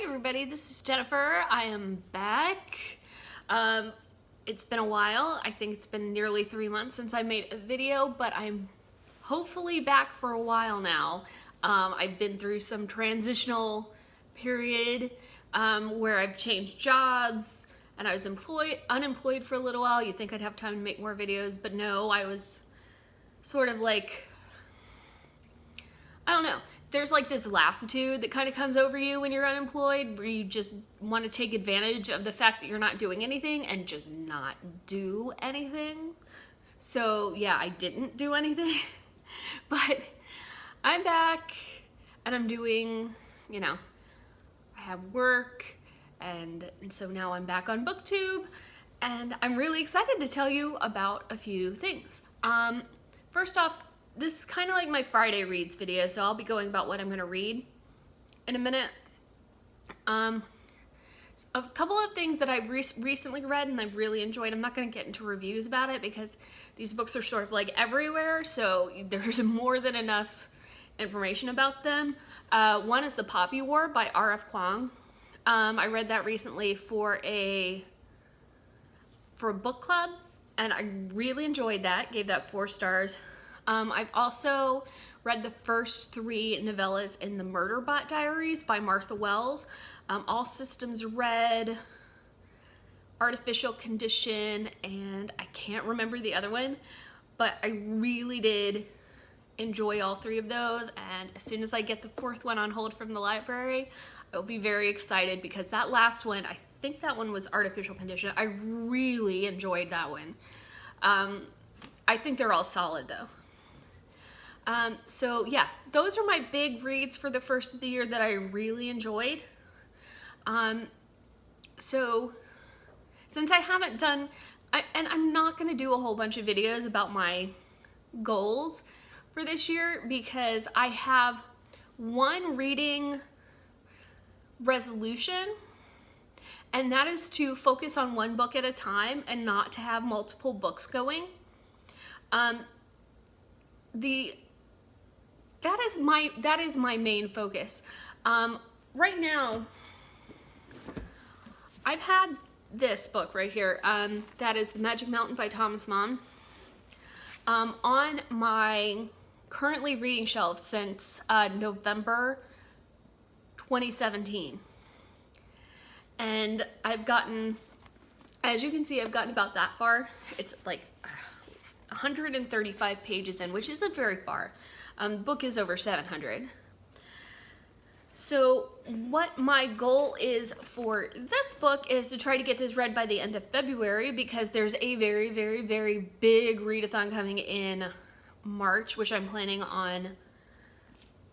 everybody, this is Jennifer. I am back. It's been a while. I think it's been nearly 3 months since I made a video, but I'm hopefully back for a while now. I've been through some transitional period where I've changed jobs and I was unemployed for a little while. You'd think I'd have time to make more videos, but no, I was sort of like, I don't know. There's like this lassitude that kind of comes over you when you're unemployed, where you just want to take advantage of the fact that you're not doing anything and just not do anything. So yeah, I didn't do anything, but I'm back and I'm doing, I have work, and so now I'm back on BookTube, and I'm really excited to tell you about a few things. First off, this is kind of like my Friday reads video, so I'll be going about what I'm going to read in a minute. A couple of things that I've recently read and I've really enjoyed. I'm not going to get into reviews about it because these books are sort of like everywhere, so there's more than enough information about them. One is The Poppy War by R.F. Kuang. I read that recently for a book club, and I really enjoyed that. Gave that 4 stars. I've also read the first 3 novellas in the Murderbot Diaries by Martha Wells. All Systems Red, Artificial Condition, and I can't remember the other one, but I really did enjoy all 3 of those, and as soon as I get the 4th one on hold from the library, I'll be very excited, because that last one, I think that one was Artificial Condition. I really enjoyed that one. I think they're all solid though. So yeah, those are my big reads for the first of the year that I really enjoyed. So since I haven't done, and I'm not going to do a whole bunch of videos about my goals for this year, because I have one reading resolution, and that is to focus on one book at a time and not to have multiple books going. That is my main focus. Right now, I've had this book right here. That is The Magic Mountain by Thomas Mann. On my currently reading shelf since November 2017. And I've gotten, as you can see, I've gotten about that far. It's like 135 pages in, which isn't very far. The book is over 700. So what my goal is for this book is to try to get this read by the end of February, because there's a very, very, very big readathon coming in March, which I'm planning on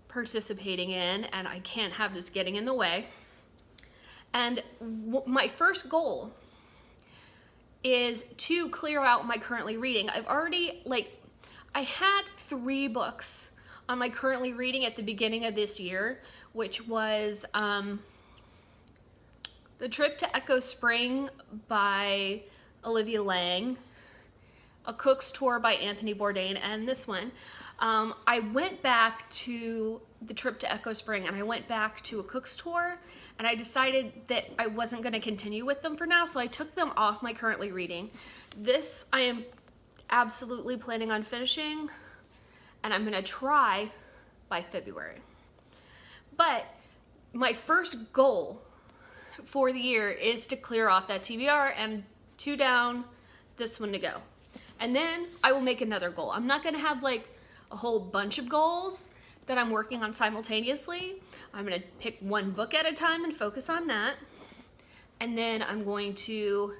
participating in, and I can't have this getting in the way. And my first goal is to clear out my currently reading. I've already, I had 3 books on my currently reading at the beginning of this year, which was The Trip to Echo Spring by Olivia Lang, A Cook's Tour by Anthony Bourdain, and this one. I went back to The Trip to Echo Spring, and I went back to A Cook's Tour, and I decided that I wasn't going to continue with them for now, so I took them off my currently reading. This I am absolutely planning on finishing, and I'm going to try by February. But my first goal for the year is to clear off that TBR, and 2 down, this one to go. And then I will make another goal. I'm not going to have like a whole bunch of goals that I'm working on simultaneously. I'm going to pick one book at a time and focus on that. And then I'm going to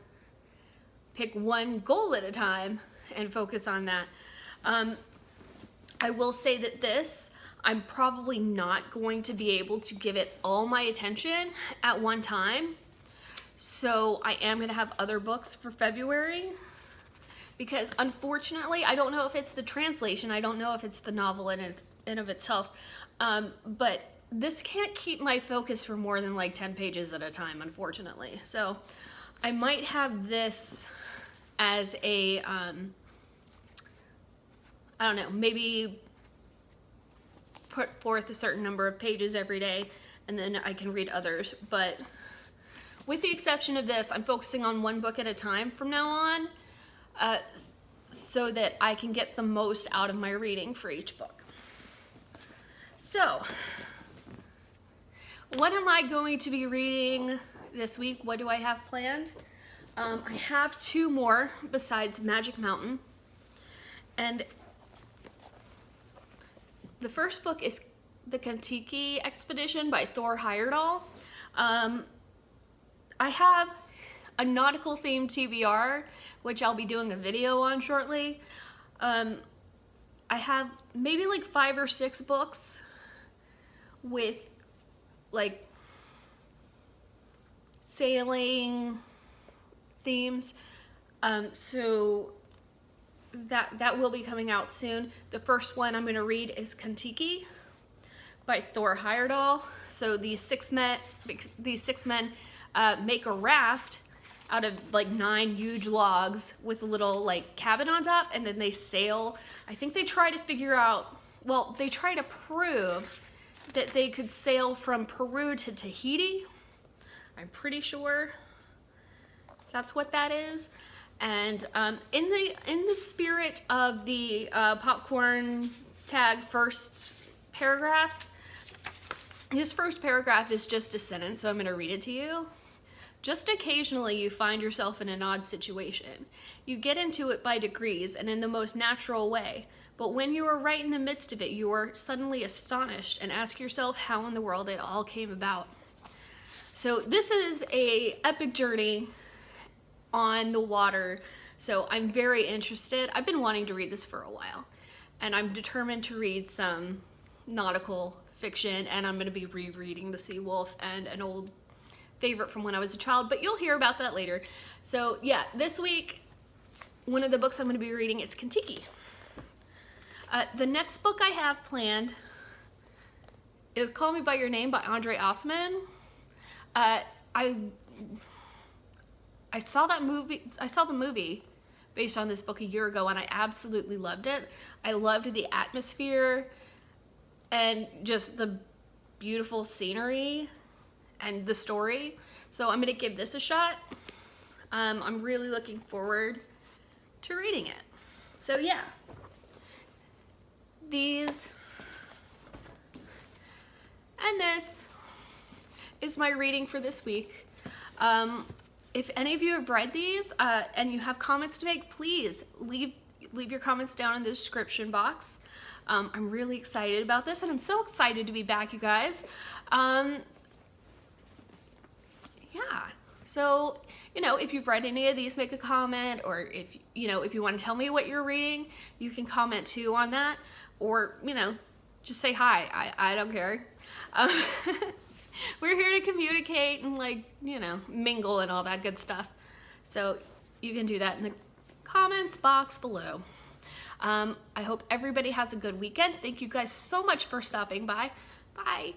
pick one goal at a time and focus on that. I will say that this, I'm probably not going to be able to give it all my attention at one time. So I am going to have other books for February, because unfortunately, I don't know if it's the translation, I don't know if it's the novel in and of itself, but this can't keep my focus for more than like 10 pages at a time, unfortunately. So I might have this as a, I don't know, maybe put forth a certain number of pages every day and then I can read others. But with the exception of this, I'm focusing on one book at a time from now on, so that I can get the most out of my reading for each book. So, what am I going to be reading this week? What do I have planned? I have 2 more besides Magic Mountain. And the first book is The Kon-Tiki Expedition by Thor Heyerdahl. I have a nautical themed TBR, which I'll be doing a video on shortly. I have maybe like 5 or 6 books with like sailing themes. So that will be coming out soon. The first one I'm going to read is Kon-Tiki by Thor Heyerdahl. So these six men make a raft out of like 9 huge logs with a little like cabin on top, and then they sail. I think they try to figure out, well, they try to prove that they could sail from Peru to Tahiti. I'm pretty sure that's what that is. And in the spirit of the popcorn tag first paragraphs, this first paragraph is just a sentence, so I'm going to read it to you. Just occasionally you find yourself in an odd situation. You get into it by degrees and in the most natural way. But when you are right in the midst of it, you are suddenly astonished and ask yourself how in the world it all came about. So this is an epic journey on the water. So I'm very interested. I've been wanting to read this for a while, and I'm determined to read some nautical fiction, and I'm going to be rereading The Sea Wolf and an old favorite from when I was a child, but you'll hear about that later. So yeah, this week, one of the books I'm going to be reading is Kon-Tiki. The next book I have planned is Call Me By Your Name by Andre Osman. I saw the movie based on this book a year ago, and I absolutely loved it. I loved the atmosphere and just the beautiful scenery and the story. So I'm gonna give this a shot. I'm really looking forward to reading it. So yeah, these and this is my reading for this week. If any of you have read these and you have comments to make, please leave your comments down in the description box. I'm really excited about this, and I'm so excited to be back, you guys. Yeah, so, if you've read any of these, make a comment, or if you want to tell me what you're reading, you can comment too on that, or, just say hi. I don't care. We're here to communicate and mingle and all that good stuff. So you can do that in the comments box below. I hope everybody has a good weekend. Thank you guys so much for stopping by. Bye.